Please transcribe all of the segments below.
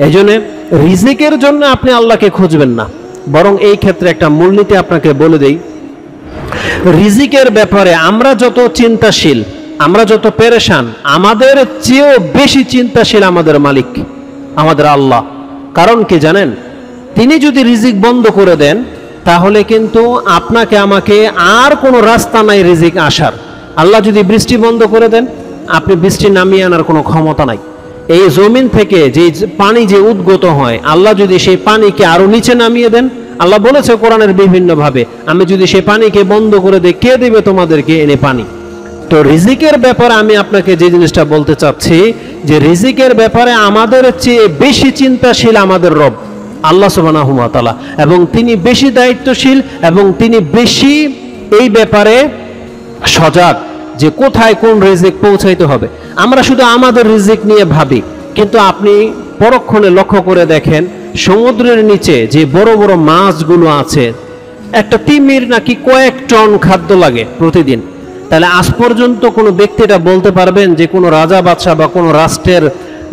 এজন্য রিজিকের জন্য আপনি আল্লাহকে খুঁজবেন না, বরং এই ক্ষেত্রে একটা মূলনীতি আপনাকে বলে দেই। রিজিকের ব্যাপারে আমরা যত চিন্তাশীল, আমরা যত পেরেশান, আমাদের চেয়েও বেশি চিন্তাশীল আমাদের মালিক, আমাদের আল্লাহ। কারণ কি জানেন, তিনি যদি রিজিক বন্ধ করে দেন তাহলে কিন্তু আপনাকে আমাকে আর কোনো রাস্তা নাই রিজিক আসার। আল্লাহ যদি বৃষ্টি বন্ধ করে দেন, আপনি বৃষ্টি নামিয়ে আনার কোনো ক্ষমতা নাই। এই জমিন থেকে যে পানি যে উদ্গত হয়, আল্লাহ যদি সেই পানিকে আরো নিচে নামিয়ে দেন, আল্লাহ বলেছে কোরআনের বিভিন্ন ভাবে, আমি যদি সেই পানিকে বন্ধ করে দিই, কে দেবে তোমাদেরকে এনে পানি? তো রিজিকের ব্যাপারে আমি আপনাকে যে জিনিসটা বলতে চাচ্ছি, যে রিজিকের ব্যাপারে আমাদের চেয়ে বেশি চিন্তাশীল আমাদের রব আল্লাহ সুবহানাহু ওয়া তাআলা, এবং তিনি বেশি দায়িত্বশীল এবং তিনি বেশি এই ব্যাপারে সজাগ যে কোথায় কোন রিজিক পৌঁছাইতে হবে। আমরা শুধু আমাদের রিজিক নিয়ে ভাবি, কিন্তু আপনি পরক্ষণে লক্ষ্য করে দেখেন সমুদ্রের নিচে যে বড় বড় মাছগুলো আছে, একটা তিমির নাকি কয়েক টন খাদ্য লাগে প্রতিদিন। তাহলে আজ পর্যন্ত কোনো ব্যক্তিটা বলতে পারবেন যে কোনো রাজা বাদশাহ বা কোনো রাষ্ট্রের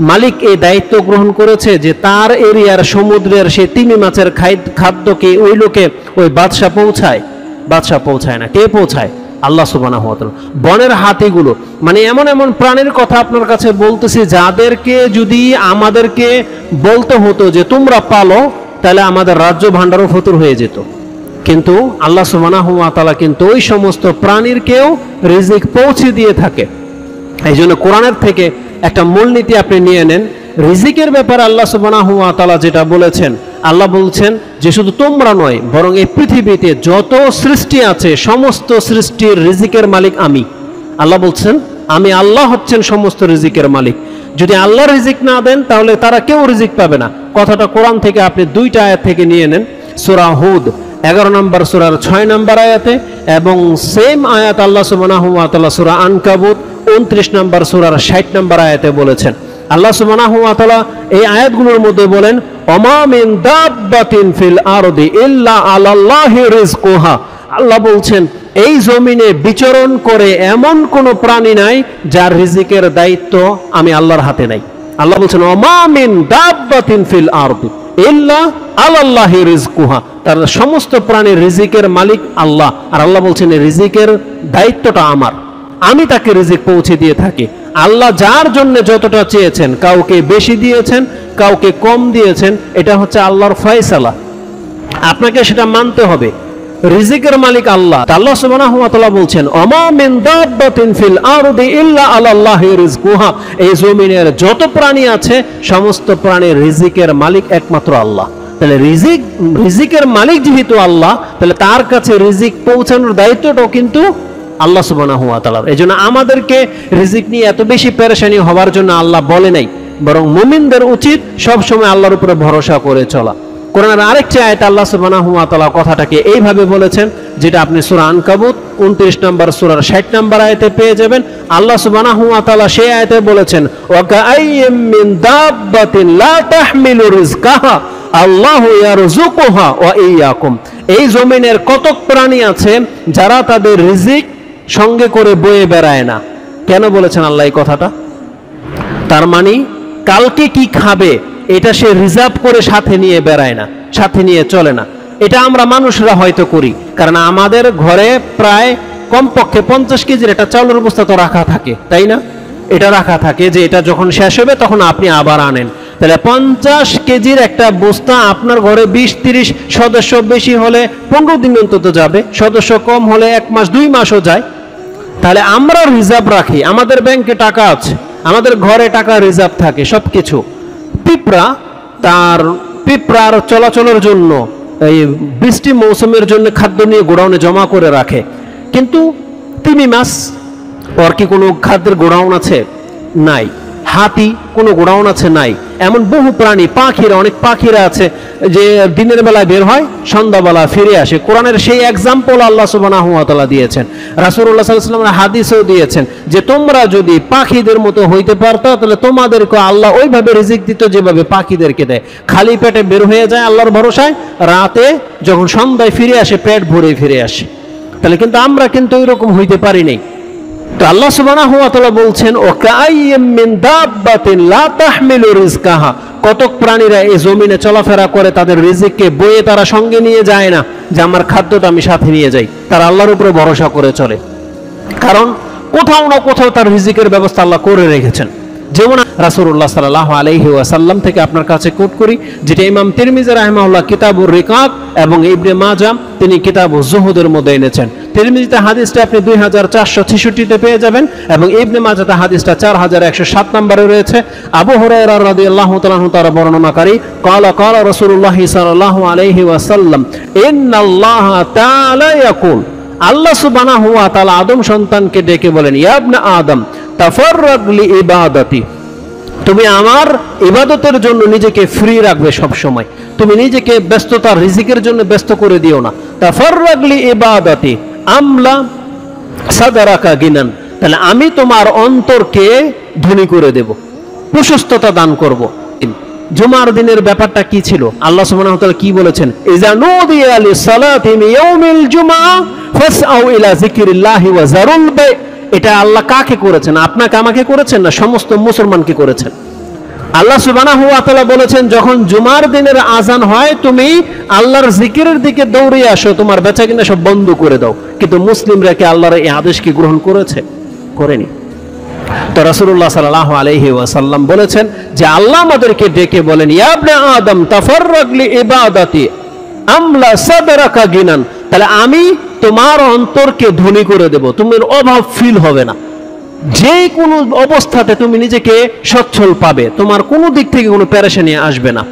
মালিক এই দায়িত্ব গ্রহণ করেছে যে তার এরিয়ার সমুদ্রের সেই তিমি মাছের খাদ্যকে ওই লোকে ওই বাদশাহ পৌঁছায়? বাদশাহ পৌঁছায় না। কে পৌঁছায়? আল্লাহ সুবহানাহু ওয়া তাআলা। বনের হাতিগুলো, মানে এমন এমন প্রাণীর কথা আপনার কাছে বলতেছি যাদেরকে যদি আমাদেরকে বলতে হতো যে তোমরা পালো, তাহলে আমাদের রাজ্য ভাণ্ডারও ফতুর হয়ে যেত। কিন্তু আল্লাহ সুবহানাহু ওয়া তাআলা কিন্তু ওই সমস্ত প্রাণীরকেও রিজিক পৌঁছে দিয়ে থাকে। এই জন্য কোরআনের থেকে একটা মূলনীতি আপনি নিয়ে নেন। রিজিকের ব্যাপারে আল্লাহ সুবহানাহু ওয়া তাআলা যেটা বলেছেন, আল্লাহ বলছেন যে শুধু তোমরা নয়, বরং এই পৃথিবীতে যত সৃষ্টি আছে সমস্ত সৃষ্টির রিজিকের মালিক আমি। আল্লাহ বলছেন আমি আল্লাহ হচ্ছেন সমস্ত রিজিকের মালিক। যদি আল্লাহ রিজিক না দেন তাহলে তারা কেউ রিজিক পাবে না। কথাটা কোরআন থেকে আপনি দুইটা আয়াত থেকে নিয়ে নেন, সূরা হুদ 11 নম্বর সূরার 6 নম্বর আয়াতে, এবং সেম আয়াত আল্লাহ সুবহানাহু ওয়া তাআলা সূরা আনকাবুত 29 নম্বর সূরার 60 নম্বর আয়াতে বলেছেন। আল্লাহ সুবহানাহু ওয়া তাআলা এই আয়াতগুলোর মধ্যে বলেন, ওমা মিন দাব্বাতিন ফিল আরদি ইল্লা আলাল্লাহি রিজকুহা। আল্লাহ বলছেন এই জমিনে বিচরণ করে এমন কোন প্রাণী নাই যার রিজিকের দায়িত্ব আমি আল্লাহর হাতে নাই। আল্লাহ বলছেন ওমা মিন দাব্বাতিন ফিল আরদি ইল্লা আলাল্লাহি রিজকুহা। তার সমস্ত প্রাণীর রিজিকের মালিক আল্লাহ। আর আল্লাহ বলছেন এই রিজিকের দায়িত্বটা আমার, আমি তাকে রিজিক পৌঁছে দিয়ে থাকি। আল্লাহ যার জন্য যতটা চেয়েছেন, কাউকে বেশি দিয়েছেন, কাউকে কম দিয়েছেন, এটা হচ্ছে আল্লাহর ফয়সালা, আপনাকে সেটা মানতে হবে। রিজিকের মালিক আল্লাহ। আল্লাহ সুবহানাহু ওয়া তাআলা বলছেন ওমা মিন দাব্বাতিন ফিল আরদি ইল্লা আলাল্লাহি রিজকুহা। এই জমিনের যত প্রাণী আছে সমস্ত প্রাণীর রিজিকের মালিক একমাত্র আল্লাহ। তাহলে রিজিকের মালিক যেহেতু আল্লাহ, তাহলে তার কাছে রিজিক পৌঁছানোর দায়িত্বটাও কিন্তু আল্লাহ সুবহানাহু ওয়া তাআলা। এজন্য আমাদেরকে রিজিক নিয়ে এত বেশি পেরেশানি হওয়ার জন্য আল্লাহ বলে নাই, বরং মুমিনদের উচিত সব সময় আল্লাহর উপরে ভরসা করে চলা। কোরআনের আরেকটি আয়াতে আল্লাহ সুবহানাহু ওয়া তাআলা কথাটাকে এইভাবে বলেছেন, যেটা আপনি সূরা আনকাবুত 29 নম্বর সূরার 60 নম্বর আয়াতে পেয়ে যাবেন। আল্লাহ সুবহানাহু ওয়া তাআলা সেই আয়াতে বলেছেন ওয়া কাআইয়্যিম মিন দাব্বাতিন লা তাহমিলু রিজকাহা আল্লাহু ইয়ারযুকুহা ওয়া ইয়্যাকুম। এই জমিনের কতক প্রাণী আছে যারা তাদের রিজিক সঙ্গে করে বয়ে বেড়ায় না। কেন বলেছেন আল্লাহ এই কথাটা? তার মানে কালকে কি খাবে এটা সে রিজার্ভ করে সাথে নিয়ে বেড়ায় না, সাথে নিয়ে চলে না। এটা আমরা মানুষরা হয়তো করি, কারণ আমাদের ঘরে প্রায় কমপক্ষে 50 কেজির একটা চাউলের বস্তা তো রাখা থাকে, তাই না? এটা রাখা থাকে যে এটা যখন শেষ হবে তখন আপনি আবার আনেন। তাহলে 50 কেজির একটা বস্তা আপনার ঘরে 20-30 সদস্য বেশি হলে 15 দিন অন্তত যাবে, সদস্য কম হলে 1 মাস 2 মাসও যায়। তাহলে আমরা রিজার্ভ রাখি, আমাদের ব্যাংকে টাকা আছে, আমাদের ঘরে টাকা রিজার্ভ থাকে সবকিছু। পিঁপড়ার চলাচলের জন্য এই বৃষ্টি মৌসুমের জন্য খাদ্য নিয়ে গোডাউনে জমা করে রাখে, কিন্তু তিমি মাছ ওর কি কোনো খাদ্যের গোডাউন আছে? নাই। হাতি কোনো গোডাউন আছে? নাই। এমন বহু প্রাণী, পাখিরা, অনেক পাখিরা আছে যে দিনের বেলায় বের হয়, সন্ধ্যাবেলা ফিরে আসে। কোরআনের সেই এক্সাম্পল আল্লাহ সুবহানাহু ওয়া তাআলা দিয়েছেন, রাসূলুল্লাহ সাল্লাল্লাহু আলাইহি ওয়াসাল্লামের হাদিসেও দিয়েছেন যে তোমরা যদি পাখিদের মতো হইতে পারতো তাহলে তোমাদেরকে আল্লাহ ওইভাবে রিজিক দিত যেভাবে পাখিদেরকে দেয়। খালি পেটে বের হয়ে যায় আল্লাহর ভরসায়, রাতে যখন সন্ধ্যায় ফিরে আসে পেট ভরে ফিরে আসে। তাহলে কিন্তু আমরা কিন্তু ওইরকম হইতে পারি নাই। তো আল্লাহ সুবহানাহু ওয়া তাআলা বলছেন ওয়া কাআইয়্যিম মিন দাব্বাতিন লা তাহমিলু রিজকাহা। কতক প্রাণীরা এই জমিনে চলাফেরা করে, তাদের রিজিককে বয়ে তারা সঙ্গে নিয়ে যায় না যে আমার খাদ্যটা আমি সাথে নিয়ে যাই। তারা আল্লাহর উপরে ভরসা করে চলে, কারণ কোথাও না কোথাও তার রিজিকের ব্যবস্থা আল্লাহ করে রেখেছেন। যেমন রাসূলুল্লাহ সাল্লাল্লাহু আলাইহি ওয়াসাল্লাম থেকে আপনার কাছে কোট করি, যেটা ইমাম তিরমিজি রাহিমাহুল্লাহ কিতাবুর রিকাক এবং ইবনে মাজাহ তিনি কিতাবুজ জুহুদের মধ্যে এনেছেন। তিরমিজিতে হাদিসটা আপনি 2466 তে পেয়ে যাবেন এবং ইবনে মাজাহতে হাদিসটা 4107 নম্বরে রয়েছে। আবু হুরায়রা রাদিয়াল্লাহু তাআলা আনহু তার বর্ণনাকারী, ক্বালা ক্বালা রাসূলুল্লাহ সাল্লাল্লাহু আলাইহি ওয়াসাল্লাম ইন্নাল্লাহা তাআলা ইয়াকুল, আল্লাহ সুবহানাহু ওয়া তাআলা আদম সন্তানকে ডেকে বলেন, ইয়া ইবনে আদম তাফাররাগ লি ইবাদাতি, তুমি আমার ইবাদতের জন্য নিজেকে ফ্রি রাখবে সব সময়, তুমি নিজেকে ব্যস্ততা রিজিকের জন্য ব্যস্ত করে দিও না। তাফাররাগ লি ইবাদাতি আমলা সাদরাকা গিনান, তাহলে আমি তোমার অন্তরকে ধনী করে দেব, প্রশস্ততা দান করব। জুমার দিনের ব্যাপারটা কি ছিল? আল্লাহ সুবহানাহু ওয়া তাআলা কি বলেছেন? ইযা নুদিয়া লিস-সালাতি মিন ইয়াউমিল জুমআ ফাসআউ ইলা যিকরিল্লাহি ওয়া যারুল বে। এটা আল্লাহ কাকে করেছেন? আপনাকে আমাকে করেছেন না সমস্ত মুসলমানকে করেছেন। আল্লাহ সুবহানাহু ওয়া তাআলা বলেছেন, যখন জুমার দিনের আজান হয় তুমি আল্লাহর জিকিরের দিকে দৌড়ে আসো, তোমার বেচাকেনা সব বন্ধ করে দাও। কিন্তু মুসলিমরা কি আল্লাহর এই আদেশকে গ্রহণ করেছে? করেনি। তো রাসূলুল্লাহ সাল্লাল্লাহু আলাইহি ওয়াসাল্লাম বলেছেন যে আল্লাহ আমাদেরকে ডেকে বলেন, ইয়া ইবনে আদম তাফাররাগ লি ইবাদাতি আমলা সাদরাকা গিনান, তাহলে আমি তোমার অন্তরকে ধনী করে দেব, তোমার অভাব ফিল হবে না, যে কোনো অবস্থাতে তুমি নিজেকে সচ্ছল পাবে, তোমার কোনো দিক থেকে কোনো পেরেশানি আসবে না।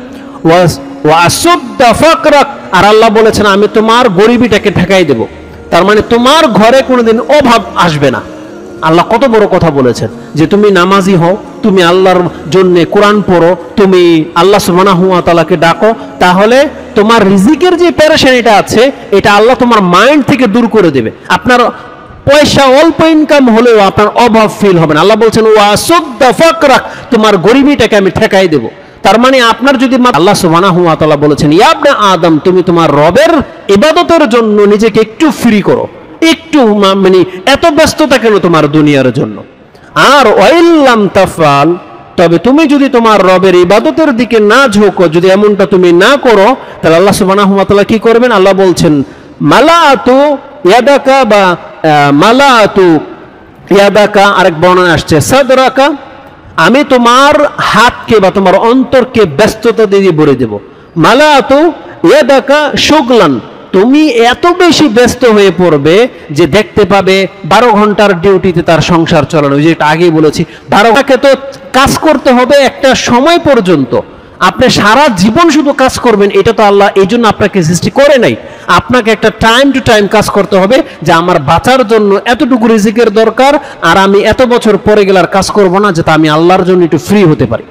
ওয়া আসুদ্দা ফাকরাক, আর আল্লাহ বলেছেন আমি তোমার গরিবিটাকে ঠেকাই দেব, তার মানে তোমার ঘরে কোনোদিন অভাব আসবে না। আল্লাহ কত বড় কথা বলেছেন যে তুমি নামাজি হও, তুমি আল্লাহর জন্য কোরআন পড়ো, তুমি আল্লাহ সুবহানাহু ওয়া তাআলাকে ডাকো, তাহলে তোমার রিজিকের যে পেরেশানিটা আছে এটা আল্লাহ তোমার মাইন্ড থেকে দূর করে দেবে। আপনার পয়সা অল্প ইনকাম হলেও আপনার অভাব ফিল হবে না। আল্লাহ বলছেন ওয়া আসুদ্দা ফাকরাক, তোমার গরিবিটাকে আমি ঠেকাই দেব। তার মানে আপনার যদি আল্লাহ সুবহানাহু ওয়া তাআলা বলেছেন, ইয়া ইবনে আদম তুমি তোমার রবের ইবাদতের জন্য নিজেকে একটু ফ্রি করো, একটু মানে এত ব্যস্ততা কেন তোমার দুনিয়ার জন্য। আর ওয়াইল্লাম তাফআল, তবে তুমি যদি তোমার রবের ইবাদতের দিকে না ঝোঁকো, যদি এমনটা তুমি না করো, তাহলে আল্লাহ সুবহানাহু ওয়া তাআলা কি করবেন? আল্লাহ বলছেন মালাআতু ইয়াদাকা, বা মালাআতু ইয়াদাকা, আরেক বর্ণনা আসছে সাদরাকা, আমি তোমার হাতকে বা তোমার অন্তরকে ব্যস্ততা দিয়ে ভরে দেব। মালাআতু ইয়াদাকা শুগলান, তুমি এত বেশি ব্যস্ত হয়ে পড়বে যে দেখতে পাবে 12 ঘন্টার ডিউটিতে তার সংসার চালানো। যেটা আগেই বলেছি, 12 ঘন্টাকে তো কাজ করতে হবে একটা সময় পর্যন্ত, আপনি সারা জীবন শুধু কাজ করবেন, এটা তো আল্লাহ এই জন্য আপনাকে সৃষ্টি করে নাই। আপনাকে একটা টাইম টু টাইম কাজ করতে হবে, যে আমার বাঁচার জন্য এতটুকু রিজিকের দরকার, আর আমি এত বছর পরে গেলে আর কাজ করবো না, যাতে আমি আল্লাহর জন্য একটু ফ্রি হতে পারি।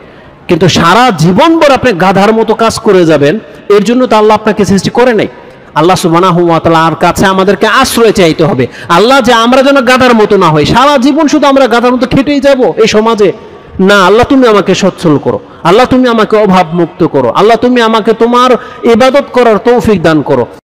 কিন্তু সারা জীবন ভর আপনি গাধার মতো কাজ করে যাবেন, এর জন্য তো আল্লাহ আপনাকে সৃষ্টি করে নাই। আল্লাহ সুবহানাহু ওয়া তাআলার কাছে আমাদেরকে আশ্রয় চাইতে হবে, আল্লাহ যে আমরা যেন গাধার মতো না হই, সারা জীবন শুধু আমরা গাধার মতো খেটেই যাব এই সমাজে। না, আল্লাহ তুমি আমাকে সচ্ছল করো, আল্লাহ তুমি আমাকে অভাব মুক্ত করো, আল্লাহ তুমি আমাকে তোমার ইবাদত করার তৌফিক দান করো।